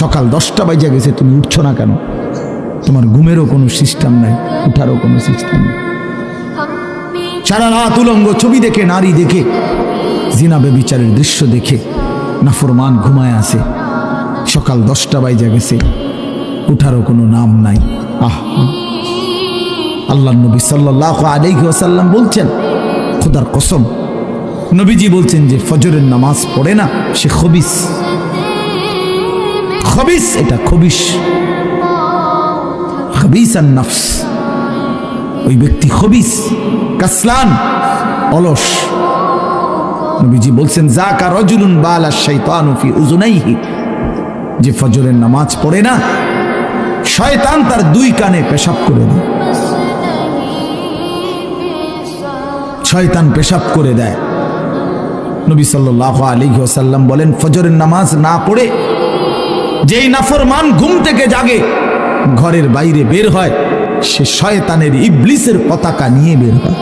সকাল 10টা বাজে গেছে, তুমি উঠছো না কেন? তোমার ঘুমেরও কোনো সিস্টেম নাই, উঠারও কোনো সিস্টেম নেই। সারা রাত উলঙ্গ ছবি দেখে, নারী দেখে, জিনা ব্যভিচারের দৃশ্য দেখে নাফরমান ঘুমায় আছে। সকাল 10টা বাজে গেছে, উঠারও কোনো নাম নাই। আল্লাহ নবী সাল্লাল্লাহু আলাইহি ওয়াসাল্লাম বলছেন, খোদার কসম, নবীজি বলছেন যে ফজরের নামাজ পড়ে না সে খবিস। খবিস, এটা খবিস, খবিসান নফস। ওই ব্যক্তি খবিস, কাসলান, অলস। নবীজি বলছেন, যাকা রাজুলুন বালা শাইতানু ফি উযুনাইহি, যে ফজরের নামাজ পড়ে না শয়তান তার 2 কানে পেশাব করে দেয়। শয়তান পেশাব করে দেয়। নবী সাল্লাল্লাহু আলাইহি ওয়াসাল্লাম বলেন, ফজরের নামাজ না পড়ে যেই নাফরমান ঘুম থেকে জাগে, ঘরের বাইরে বের হয়, সে শয়তানের ইবলিসের পতাকা নিয়ে বের হয়।